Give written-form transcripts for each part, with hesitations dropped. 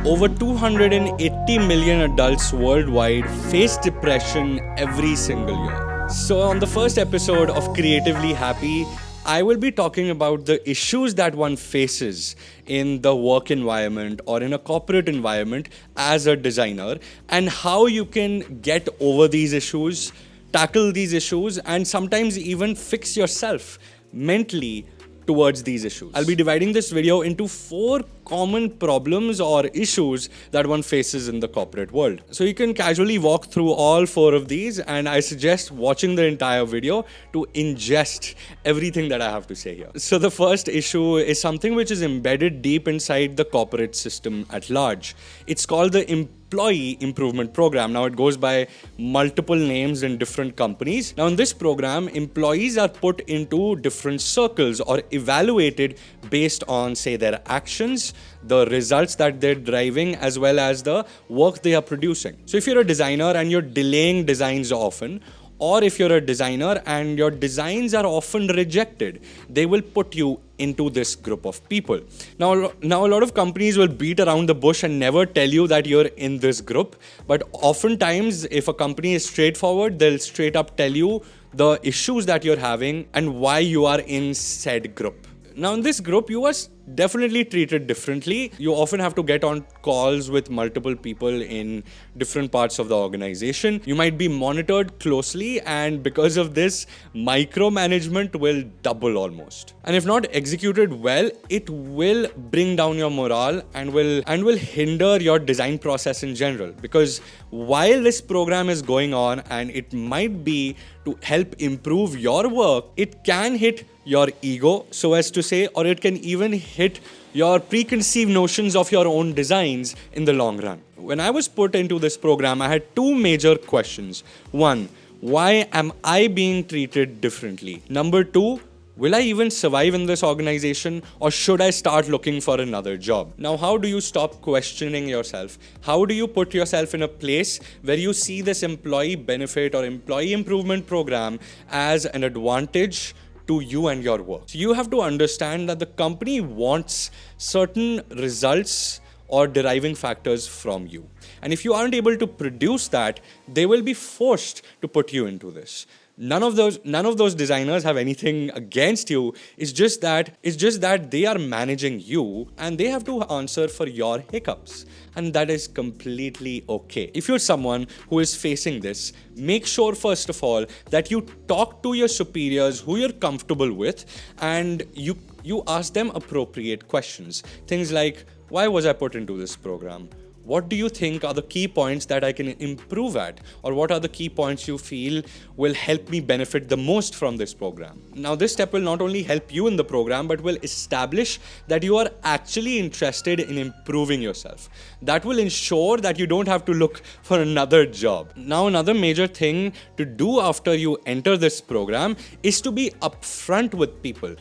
Over 280 million adults worldwide face depression every single year. So, on the first episode of Creatively Happy, I will be talking about the issues that one faces in the work environment or in a corporate environment as a designer, and how you can get over these issues, tackle these issues, and sometimes even fix yourself mentally towards these issues. I'll be dividing this video into 4 common problems or issues that one faces in the corporate world. So you can casually walk through all 4 of these, and I suggest watching the entire video to ingest everything that I have to say here. So the first issue is something which is embedded deep inside the corporate system at large. It's called the Employee Improvement Program. Now, it goes by multiple names in different companies. Now, in this program, employees are put into different circles or evaluated based on, say, their actions, the results that they're driving, as well as the work they are producing. So if you're a designer and you're delaying designs often, or if you're a designer and your designs are often rejected, they will put you into this group of people. Now a lot of companies will beat around the bush and never tell you that you're in this group. But oftentimes, if a company is straightforward, they'll straight up tell you the issues that you're having and why you are in said group. Now, in this group, you are definitely treated differently. You often have to get on calls with multiple people in different parts of the organization. You might be monitored closely, and because of this, micromanagement will double almost. And if not executed well, it will bring down your morale and will hinder your design process in general. Because while this program is going on and it might be to help improve your work, it can hit your ego, so as to say, or it can even hit your preconceived notions of your own designs in the long run. When I was put into this program, I had 2 major questions. 1, why am I being treated differently? Number 2, will I even survive in this organization, or should I start looking for another job? Now, how do you stop questioning yourself? How do you put yourself in a place where you see this employee benefit or employee improvement program as an advantage to you and your work? So you have to understand that the company wants certain results or deriving factors from you. And if you aren't able to produce that, they will be forced to put you into this. None of those designers have anything against you. It's just that they are managing you and they have to answer for your hiccups. And that is completely okay. If you're someone who is facing this, make sure first of all that you talk to your superiors who you're comfortable with, and you ask them appropriate questions. Things like, why was I put into this program? What do you think are the key points that I can improve at? Or what are the key points you feel will help me benefit the most from this program? Now, this step will not only help you in the program, but will establish that you are actually interested in improving yourself. That will ensure that you don't have to look for another job. Now, another major thing to do after you enter this program is to be upfront with people.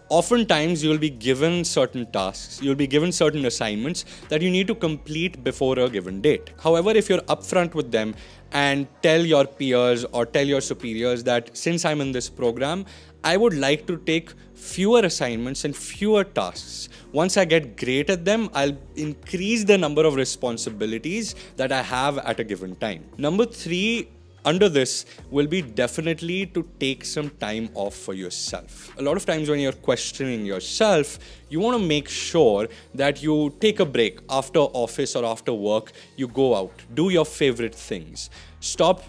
Oftentimes, you'll be given certain tasks, you'll be given certain assignments that you need to complete before a given date. However, if you're upfront with them and tell your peers or tell your superiors that since I'm in this program, I would like to take fewer assignments and fewer tasks. Once I get great at them, I'll increase the number of responsibilities that I have at a given time. Number 3, under this will be definitely to take some time off for yourself. A lot of times when you're questioning yourself, you want to make sure that you take a break after office or after work. You go out, do your favorite things. Stop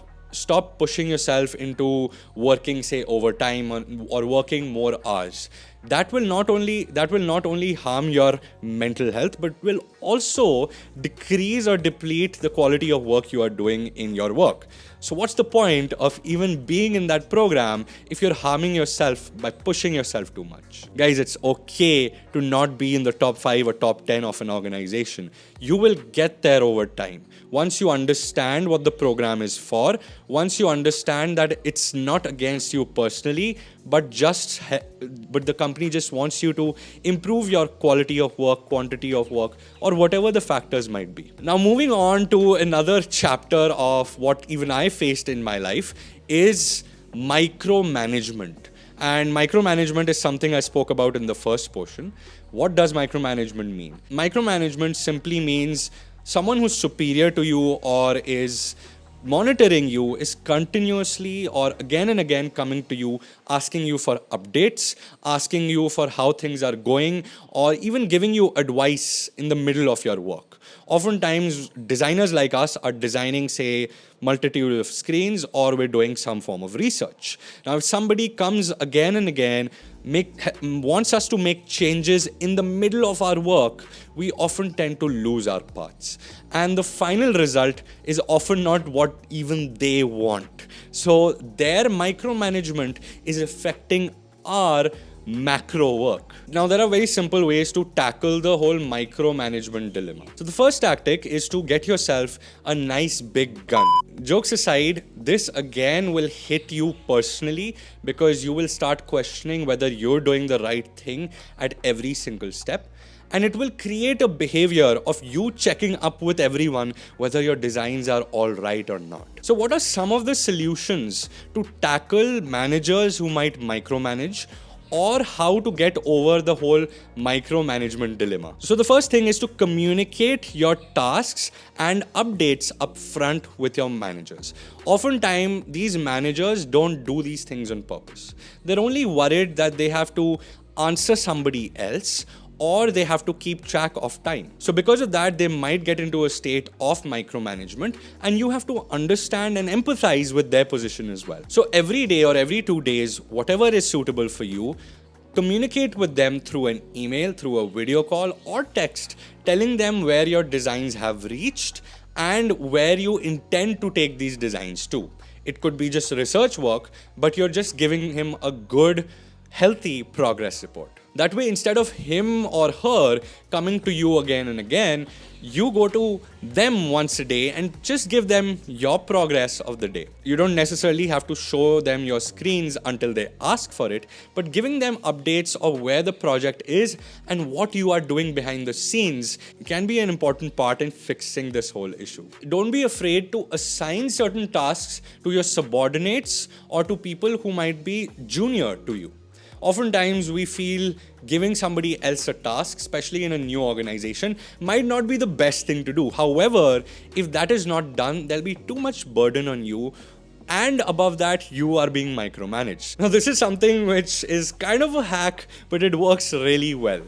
pushing yourself into working, say, overtime or working more hours. That will not only harm your mental health, but will also decrease or deplete the quality of work you are doing in your work. So what's the point of even being in that program if you're harming yourself by pushing yourself too much? Guys, it's okay to not be in the top 5 or top 10 of an organization. You will get there over time. Once you understand what the program is for, once you understand that it's not against you personally, but the company just wants you to improve your quality of work, quantity of work, or whatever the factors might be. Now, moving on to another chapter of what even I faced in my life is micromanagement. And micromanagement is something I spoke about in the first portion. What does micromanagement mean? Micromanagement simply means someone who's superior to you or is monitoring you is continuously or again and again coming to you, asking you for updates, asking you for how things are going, or even giving you advice in the middle of your work. Oftentimes, designers like us are designing, say, multitude of screens, or we're doing some form of research. Now, if somebody comes again and again, wants us to make changes in the middle of our work, we often tend to lose our paths. And the final result is often not what even they want. So their micromanagement is affecting our macro work. Now, there are very simple ways to tackle the whole micromanagement dilemma. So the first tactic is to get yourself a nice big gun. Jokes aside, this again will hit you personally because you will start questioning whether you're doing the right thing at every single step. And it will create a behavior of you checking up with everyone whether your designs are all right or not. So what are some of the solutions to tackle managers who might micromanage, or how to get over the whole micromanagement dilemma? So the first thing is to communicate your tasks and updates up front with your managers. Oftentimes, these managers don't do these things on purpose. They're only worried that they have to answer somebody else, or they have to keep track of time. So because of that, they might get into a state of micromanagement, and you have to understand and empathize with their position as well. So every day or every 2 days, whatever is suitable for you, communicate with them through an email, through a video call, or text, telling them where your designs have reached and where you intend to take these designs to. It could be just research work, but you're just giving him a good, healthy progress report. That way, instead of him or her coming to you again and again, you go to them once a day and just give them your progress of the day. You don't necessarily have to show them your screens until they ask for it, but giving them updates of where the project is and what you are doing behind the scenes can be an important part in fixing this whole issue. Don't be afraid to assign certain tasks to your subordinates or to people who might be junior to you. Oftentimes, we feel giving somebody else a task, especially in a new organization, might not be the best thing to do. However, if that is not done, there'll be too much burden on you. And above that, you are being micromanaged. Now, this is something which is kind of a hack, but it works really well.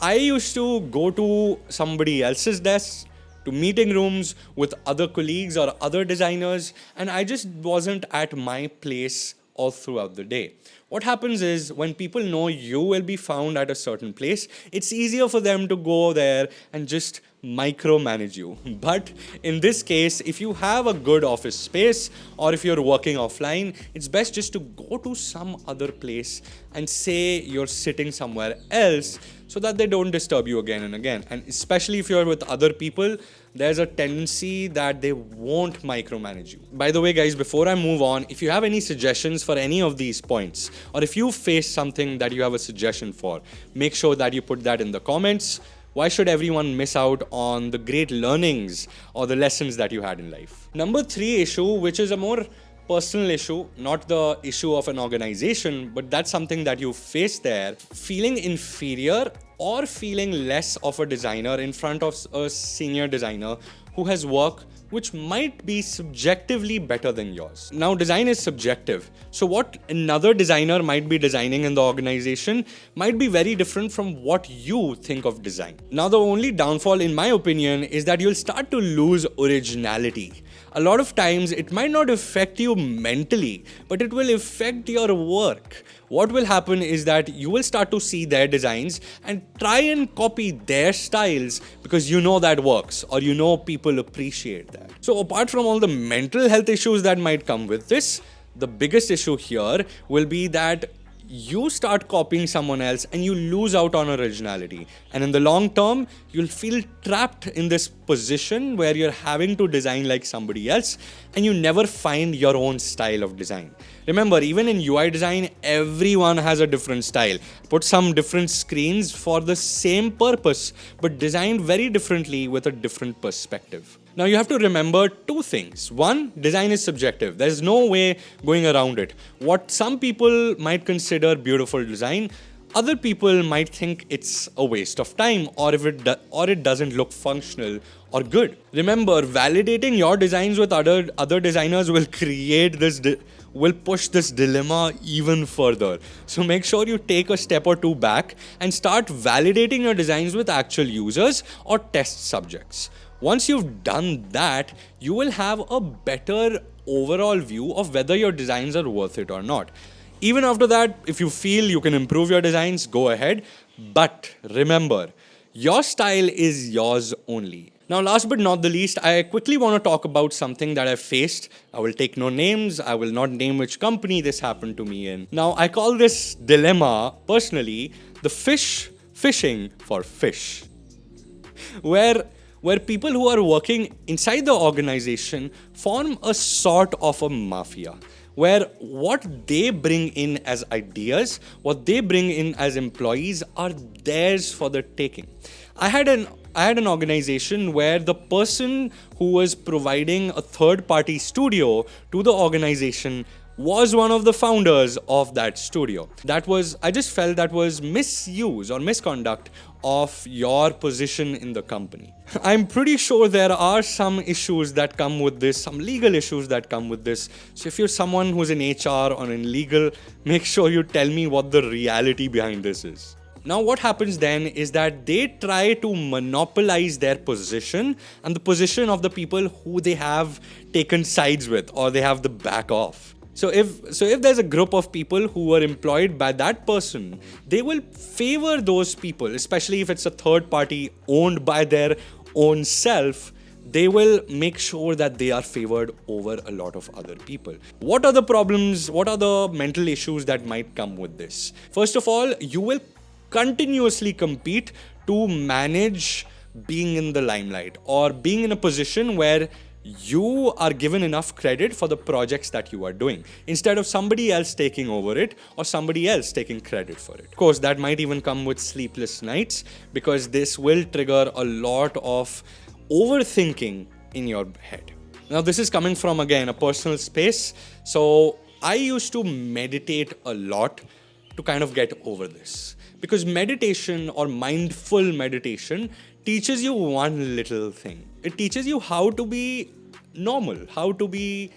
I used to go to somebody else's desk, to meeting rooms with other colleagues or other designers, and I just wasn't at my place all throughout the day. What happens is, when people know you will be found at a certain place, it's easier for them to go there and just micromanage you. But in this case, if you have a good office space or if you're working offline, it's best just to go to some other place and say you're sitting somewhere else so that they don't disturb you again and again. And especially if you're with other people, there's a tendency that they won't micromanage you. By the way, guys, before I move on, if you have any suggestions for any of these points, or if you face something that you have a suggestion for, make sure that you put that in the comments. Why should everyone miss out on the great learnings or the lessons that you had in life? Number 3 issue, which is a more personal issue, not the issue of an organization, but that's something that you face there, feeling inferior or feeling less of a designer in front of a senior designer who has work which might be subjectively better than yours. Now, design is subjective. So what another designer might be designing in the organization might be very different from what you think of design. Now, the only downfall, in my opinion, is that you'll start to lose originality. A lot of times, it might not affect you mentally, but it will affect your work. What will happen is that you will start to see their designs and try and copy their styles because you know that works, or you know people appreciate that. So apart from all the mental health issues that might come with this, the biggest issue here will be that you start copying someone else and you lose out on originality. And in the long term, you'll feel trapped in this position where you're having to design like somebody else and you never find your own style of design. Remember, even in UI design, everyone has a different style. Put some different screens for the same purpose, but designed very differently with a different perspective. Now you have to remember two things. One, design is subjective. There's no way going around it. What some people might consider beautiful design, other people might think it's a waste of time, or it doesn't look functional or good. Remember, validating your designs with other designers will create will push this dilemma even further. So make sure you take a step or two back and start validating your designs with actual users or test subjects. Once you've done that, you will have a better overall view of whether your designs are worth it or not. Even after that, if you feel you can improve your designs, go ahead. But remember, your style is yours only. Now, last but not the least, I quickly want to talk about something that I faced. I will take no names. I will not name which company this happened to me in. Now, I call this dilemma, personally, the fishing for fish. Where people who are working inside the organization form a sort of a mafia, where what they bring in as ideas, what they bring in as employees are theirs for the taking. I had an organization where the person who was providing a third-party studio to the organization was one of the founders of that studio. I just felt that was misuse or misconduct of your position in the company. I'm pretty sure there are some issues that come with this, some legal issues that come with this. So if you're someone who's in HR or in legal, make sure you tell me what the reality behind this is. Now what happens then is that they try to monopolize their position and the position of the people who they have taken sides with or they have the back off. So if there's a group of people who are employed by that person, they will favor those people, especially if it's a third party owned by their own self. They will make sure that they are favored over a lot of other people. What are the problems? What are the mental issues that might come with this? First of all, you will continuously compete to manage being in the limelight or being in a position where you are given enough credit for the projects that you are doing instead of somebody else taking over it or somebody else taking credit for it. Of course, that might even come with sleepless nights because this will trigger a lot of overthinking in your head. Now, this is coming from, again, a personal space. So I used to meditate a lot to kind of get over this, because meditation or mindful meditation teaches you one little thing. It teaches you how to be normal, how to be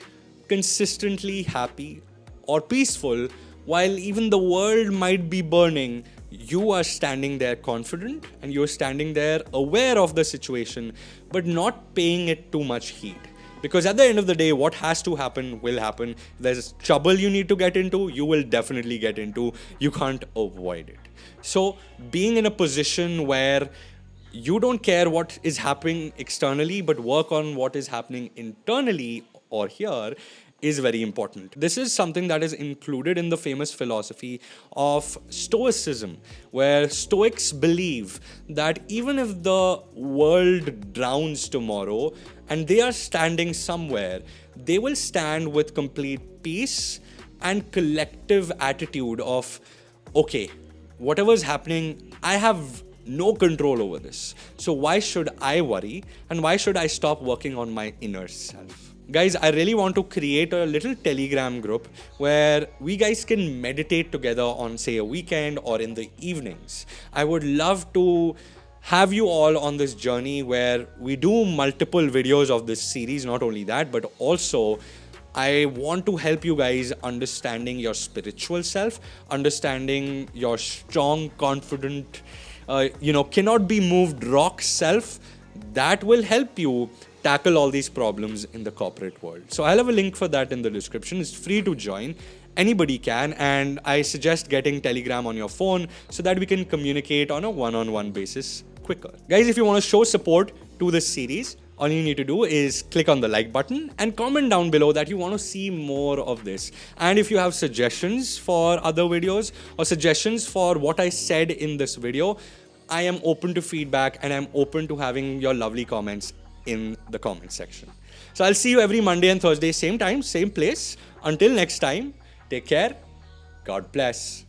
consistently happy or peaceful while even the world might be burning. You are standing there confident and you're standing there aware of the situation, but not paying it too much heed. Because at the end of the day, what has to happen will happen. If there's trouble you need to get into, you will definitely get into. You can't avoid it. So being in a position where you don't care what is happening externally, but work on what is happening internally or here is very important. This is something that is included in the famous philosophy of Stoicism, where Stoics believe that even if the world drowns tomorrow and they are standing somewhere, they will stand with complete peace and collective attitude of, okay, whatever's happening, I have no control over this. So why should I worry? And why should I stop working on my inner self? Guys, I really want to create a little Telegram group where we guys can meditate together on, say, a weekend or in the evenings. I would love to have you all on this journey where we do multiple videos of this series. Not only that, but also I want to help you guys understanding your spiritual self, understanding your strong, confident, cannot be moved rock self. That will help you tackle all these problems in the corporate world. So I'll have a link for that in the description. It's free to join. Anybody can, and I suggest getting Telegram on your phone so that we can communicate on a one-on-one basis quicker. Guys, if you want to show support to this series, all you need to do is click on the like button and comment down below that you want to see more of this. And if you have suggestions for other videos or suggestions for what I said in this video, I am open to feedback and I'm open to having your lovely comments in the comment section. So I'll see you every Monday and Thursday, same time, same place. Until next time, take care. God bless.